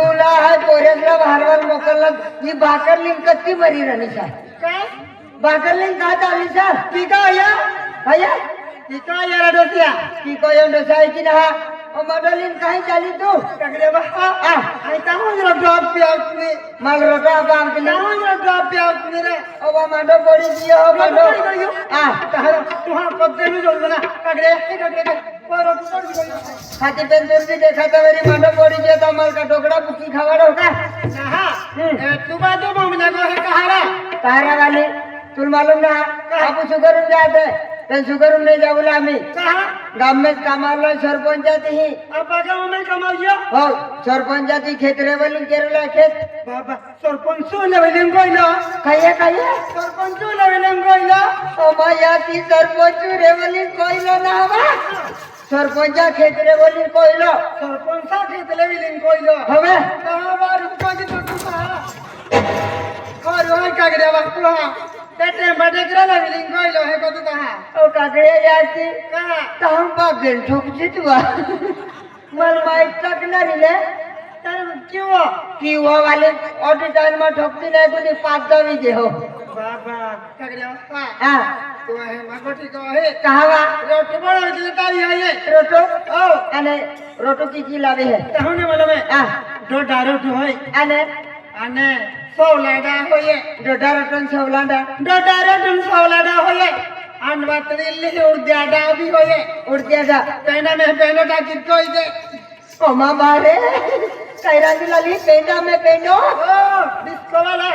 तुला हाय पोरेसला भारवाल मोकलला ही भाकरलीन कत्ती मरी रनिशा काय भाकरलीन का चालीसा ती काय या हया ती काय या डोसिया की कोयन डसाय की ना ओ मडलीन काही चाली तू कगरे बहा आई ताहूं जरा ड्रॉप पे आउट ने माल रोटा बाम के ताहूं जरा ड्रॉप पे आउट ने रे ओ बा माडो पड़ी दियो हो माडो ताहरा तुहा कब्जे में जोड़ बना कगरे पर छोड़ दियो हाथी पेंदुर भी देखा तो मेरी माडो पड़ी जे तो माल का टोकरा बुकी खावाड़ो का हां तू बात बोमला को है कहारा तारा वाले तुल मालूम ना आप शुगर जाते ते शुगर नहीं जाऊला आम्ही कहा गाम में कामाला सरपंचाती ही अब गांव में कमाइयो हो सरपंचाती खेतरे वाली केरला खेत बाबा सरपंच लेवलिंग कोइलो कहिए सरपंच लेवलिंग कोइलो ओ माया ती सरपंच रे वाली कोइलो ना हवा सरपंचा खेतरे वाली कोइलो सरपंचा खेत लेवलिंग कोइलो हवे कहां बार को दी तो कहा और वहां कागरे वस्तु हां ते टेम्पा टेकरा लेवलिंग कोइलो है को तो कहा ओ काकड़े जाती कहा ताम पागल ठोक जितवा मल माइक तक ना रिले तर क्यों की वो वाले ऑटो टाइम में ठोकती नहीं कोनी पाँच दवी दे हो बाबा कागरे हां हां तो है मगोटी को है कहावा रोटी बड़ा इतनी तारी है ये रोटो ओ अने रोटो की लावे है तहुने वाला में हां दो डारो तो है अने सोलाडा होये डोडा रोटन सवलांडा दो डारो तुम सोलाडा होये अनवातरी लिहि उर्द्याडा भी होये उड़तियाडा पेना में पेनो टा कित कोई दे ओ मामा रे कैरांगी लाली पेंडा में पेंडो ओ डिस्को वाला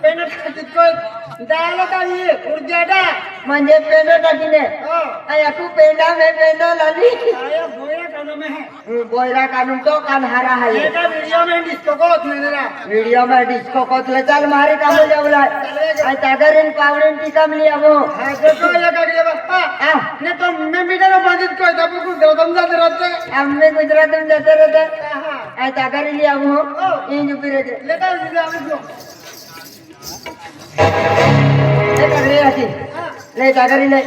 पेनो टा कित कोई डालो का ये उर्द्याडा म्हणजे पेंडो टाकीने ओ आया तू पेंडा में पेंडो लाली आया बोया कानो में है बोयरा कानून तो कानहारा है ये का वीडियो में डिस्को को उतने रा वीडियो में डिस्को कोतले चल मारे काम जावला आई तागरेन पावड़ेन की काम लिया वो हां देखो ये का के बस्ता ने तो मैं मीटर बांधित कोई तब कुछ गौतम जाते रहते हमने गुजरात में जाते रहते हां आई तागरे लिया वो इन जो फिर लेता दीजिए आप इसको ले तागरे आती ले तागरी ले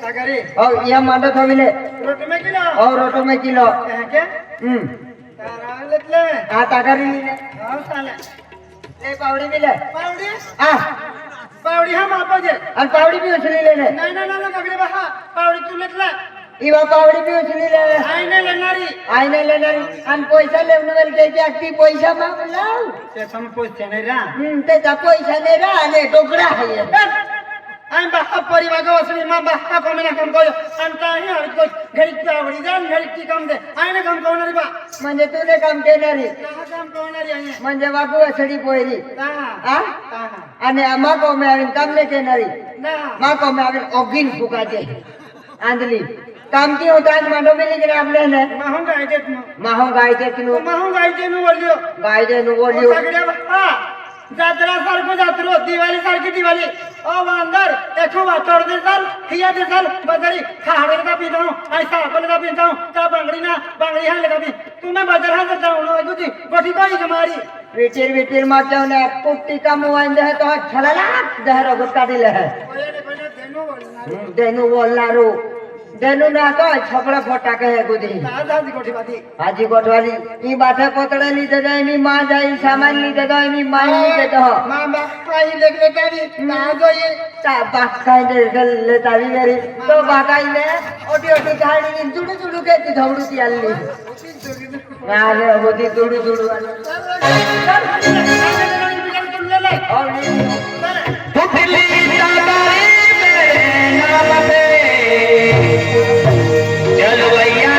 सागरी और यह मांडो थमिले रोटी में किलो और रोटो में किलो है क्या तारा लेतले आ तागरी ले हां साले ले पावड़ी भी ले पावड़ी आ पावड़ी हम आपो जे और पावड़ी भी उछली ले ले नहीं नहीं नहीं कगड़े बहा पावड़ी तू लेतले इवा पावड़ी भी उछली ले ले आईने लेनारी आईने ले ले अन पैसा लेवने वाले के अक्ति पैसा मांग लाओ ते सम पूछते नहीं रा ते जा पैसा ले रा ले डोकरा है ये आम बहा परिवार को असली मां बहा को मैंने काम कोयो अंता ही हर को घड़ी पावड़ी जान घड़ी की काम दे आईने काम कोण रे बा म्हणजे तुने काम केणारी कहा काम कोण रे आईने म्हणजे वागू असडी पोयरी कहा आ कहा आणि आमा को में आविन काम ले केणारी ना मा को में आविन ओगिन फुकाचे आंधली काम की होता आज मांडो में लेके आपले ने महंगाई देत न महंगाई देतनु महंगाई देनु बोलियो गाय देनु बोलियो सगळ्या बहा जात्रा सारखं जात्रो दिवाळी सारखी दिवाळी ओ वांदर देखो वातोड़ दे साल हिया दे साल बदरी खाड़े का पीता हूं ऐसा कोले का पीता हूं का बांगड़ी ना बांगड़ी है लगा भी तुम्हें बदर हा जाता हूं गुदी गोठी कोई हमारी विटीर मार जावने कुट्टी का मोबाइल दे तो छलाला दहर गुट्टा दिले है देनु बोलनारो देनु ना तो छपड़ा फोटा कहे गुदरी दादी गोठी बाती आजी गोठवाली ई बाठे पोतड़े ली दे दई मी मां जाई सामान ली दे दई मी माई ली दे दो मां बाई लेक लेतारी ना जो ये ता बाकाई दे ले तारी मेरी तो बाकाई ने ओटी ओटी कहानी जुडू जुडू के ती धवडू ती आली अरे होती जुडू जुडू और फुफली तादारी मेरे नाम पे जलवैया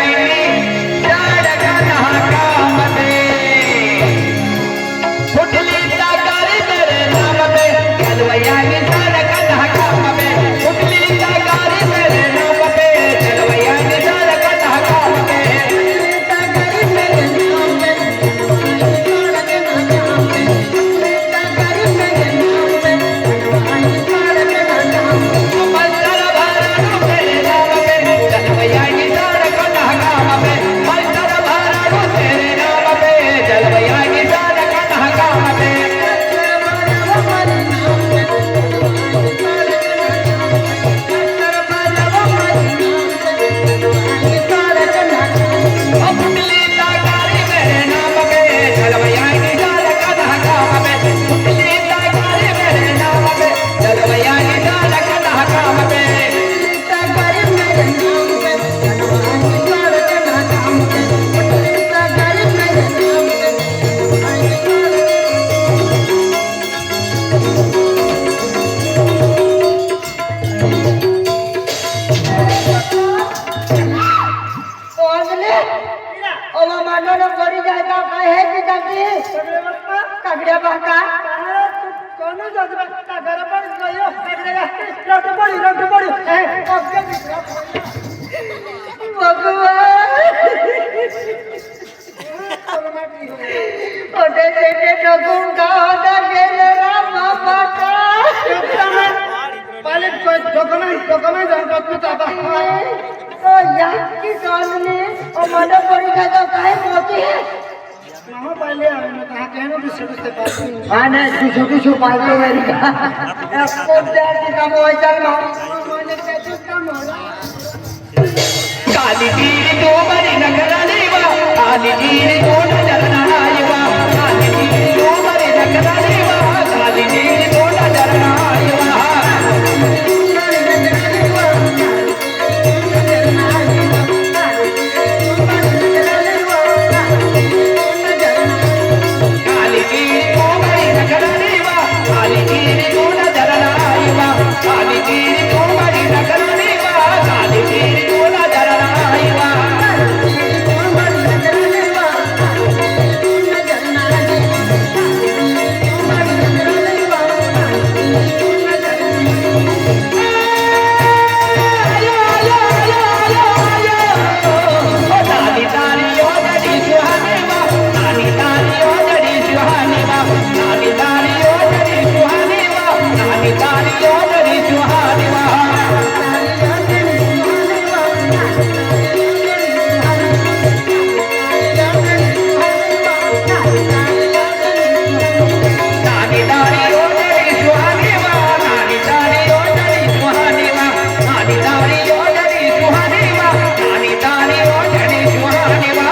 बाका कोण जात का घर पण गयो रट पडी भगवान ओटे सेटे टकून गावाला गेले राम बाका पालित डॉक्युमेंट जाऊन ताबा ओ या की सामने ओ मन परीक्षा तो काय मोती है मामा पहले आवे ना कहा कहनो दूसरे पास आने किसी पालतो मेरी का कोणत्या ठिकाणी वाचाल मैंने कैसे काम होला काली तीर तो बरी नगराली वा काली तीर तो नजरनाई वा काली तीर तो बरी नगराली वा काली तीर तो नजरनाई वा काली तीर तो बरी नगराली वा काली तीर तो नजरनाई वा काली तीर तो बरी नगराली वा काली तीर तो नजरनाई वा ताली ताली ओ जड़ी सुहानी वा ताली ताली ओ जड़ी सुहानी वा ताली ताली ओ जड़ी सुहानी वा ताली ताली ओ जड़ी सुहानी वा ताली ताली ओ जड़ी सुहानी वा ताली ताली ओ जड़ी सुहानी वा ताली ताली ओ जड़ी सुहानी वा ताली ताली ओ जड़ी सुहानी वा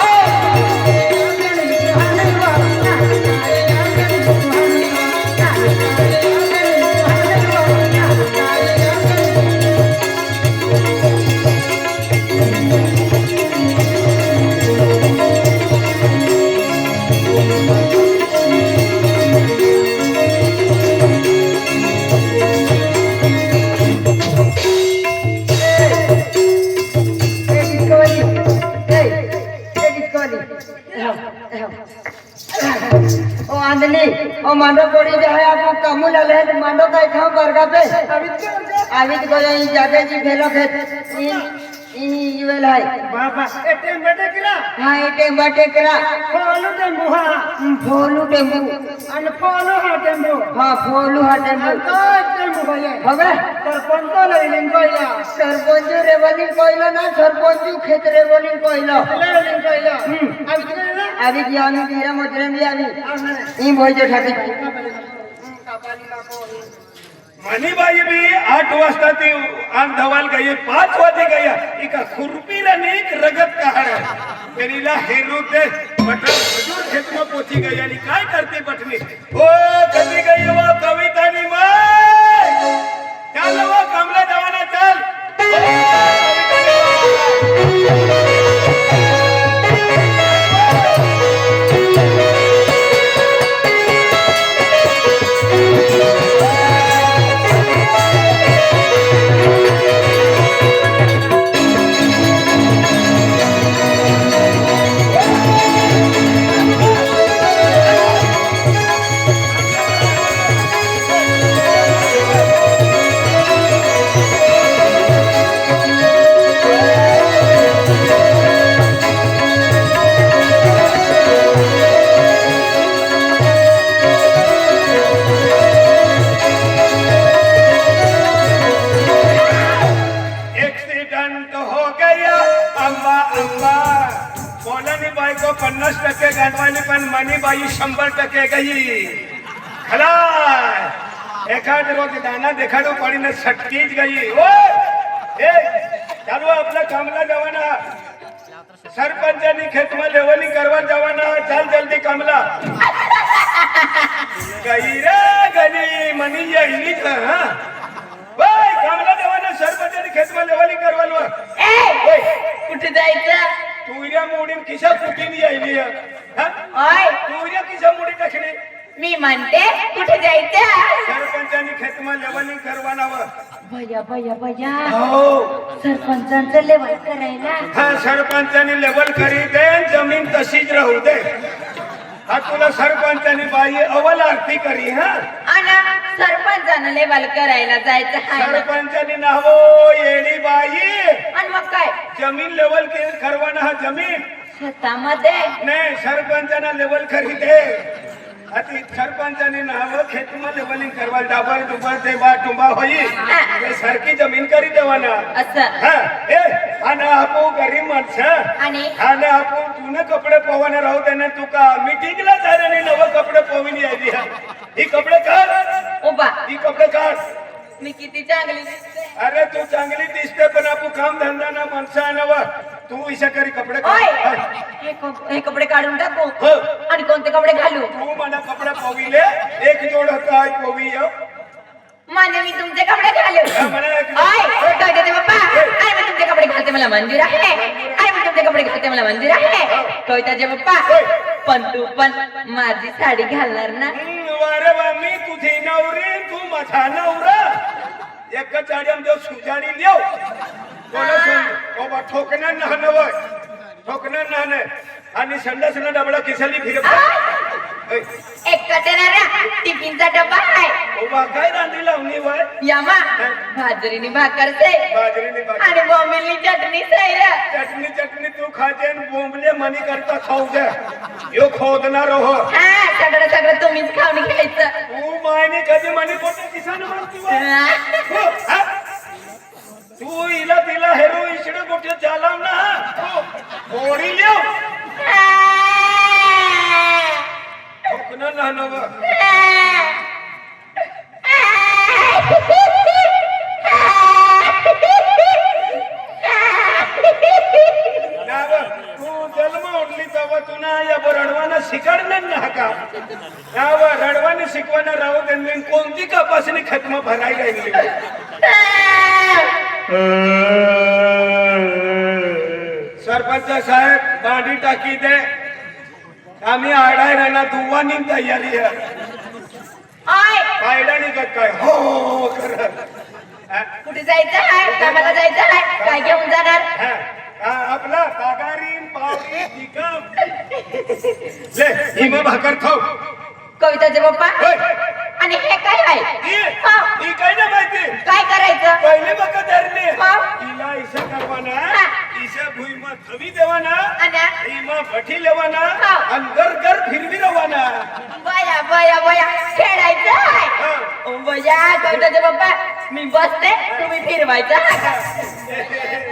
ओ आंधली ओ मांडो पड़ी जाए आपको कामू लले है मांडो का खाओ बरगा पे आवित को ये जाके जी भेलो खेत इन युवेल है बाबा एटीएम बेटे किरा हां एटे बाटे करा फोलू टेम्पू हां फोलू टेम्पू अन फोलू हा टेम्पू हां फोलू हा टेम्पू तो टेम्पू भैया হবে सरपंच तो लेलिन कोइला सरपंच रेवलिंग कइलो ना सरपंच खेत रेवलिंग कइलो लेलिन कोइला अब किने ना अभी की आनी दिया मजरे में अभी ई भई जो ठाकी कापाली ला को मनीबाई भी 8 वाजता ती आग धवाल गई 5 वाजे गया इका खुरपी रनीक रगत काढ पेरीला हेरू ते बटन हजूर खेत में पोची गई आणि काय करते बटनी ओ कधी गई वो कविता नी माय चल वो कमला जवाना चल एक्सीडेंट हो गया अम्मा अम्मा बोलानी बाई को 50% गाठवानी पण मनीबाई 100% गई खलास एखाद रोज दाना देखाडू पडीने सटकीच गई ओ ए चालू आपला कामला जवाना सरपंचानी खेत में लेवलिंग करवा जवाना चल जल्दी कामला गई रे गली मनी येली का हां बाय कामला जवाना सरपंचानी खेत में लेवलिंग करवालो ए कुठे जायचं तुझ्या मोडीन किशा कुठीन यायली हां ओय तुझ्या किशा मोडी टाकली मी म्हणते कुठे जायचं सरपंचानी खेत में लेवलिंग करवाना व भैया भैया भैया हो सरपंचांचं लेवल करायला हा सरपंचानी लेवल करी दे जमीन तशीच राहू दे हा तुला सरपंचाने बाई अवल आरती करी हा आणि सरपंचानं लेवल करायला जायचं आहे ना. सरपंचाने नावो येडी बाई आणि मग काय जमीन लेवल के करवाना हा जमीन शेतामध्ये नाही सरपंचाना लेवल करी दे अति सरपंचाने नाव खेतमा लेवलिंग करवा डाबर डुबर ते बा टुंबा होई ते सरकी जमीन करी देवाना असं हा ए आणि आपू गरीब माणसं आणि आणि आपण तुने कपडे पोवाने राहू त्याने तुका मीटिंगला जाणे नव कपडे पोविन यायची ही कपडे काढ उभा ही कपडे काढ मी किती चांगली दिसते. अरे तू चांगली दिसते पण आपण काम धंदा ना माणसं आहे ना व. तू इशा करी कपडे ओय काढ हे कपडे काढून टाकू हो. आणि कोणते कपडे घालू तू मला कपडे पोविले एक जोड होता आज पोवी माने मी तुमचे कपडे घालू मला एक- ओय काय कहते बाप्पा अरे मी तुमचे कपडे घालते मला मंदिर आहे अरे मी तुमचे कपडे घालते मला मंदिर आहे कविताचे बाप्पा पण तू पण माझी साडी घालणार ना. वारे वा मी तुझी नवरी तू माझा नवरा एक चाडी आमच्या सुजाडी लिव कोणा सांग बाबा ठोकणार ना नवय ठोकणार ना आणि संडासना डबडा खिसाली फिरत एक कटेनारा टिफिनचा डब्बा आहे बाबा काय रांधी लावणी वय यामा भाजरीनी भाकर से बाजरीने बाजरी आणि बोंबिलनी चटणी सैरा चटणी चटणी तू खाते आणि बोंबले मनी करता खाऊ दे यो खोदणार हो हा सगळं सगळं तुम्हीच खाऊन घ्यायचं. तू मायने कधी मनी कोणते किसान म्हणती हो, हा? तू इला तिला हेरो इकडे कुठे चालव ना होडी लिव ठोकणार ना नव तू जन्म उठली तेव्हा तुला या रडवाना शिकवणार ना का यावर रडवाने शिकवायला राहू त्यांनी कोणती कपासणी खत्म भराई राहिली सरपंच साहेब बांधी टाकी दे आम्ही आडाय राहणार दुवानी तयारी आहे ओय पायडा निघत काय हो हो करत कुठे जायचं आहे कामाला जायचं आहे काय घेऊन जाणार. आपला पगारीन पावरी निकम ले हिमा भाकर खाऊ कविताचे बाप्पा होय. आणि हे काय आहे हा, ही काय ना माहिती काय करायचं पहिले बघा धरले हा. तिला इशा करवाना हा. इशा भुईमा थवी देवाना आणि हिमा भठी लेवाना हा. अंदर घर फिरवी रवाना बया बया बया खेळायचं आहे हा. ओ बया कविताचे बाप्पा मी बसते तुम्ही फिरवायचं आहे का.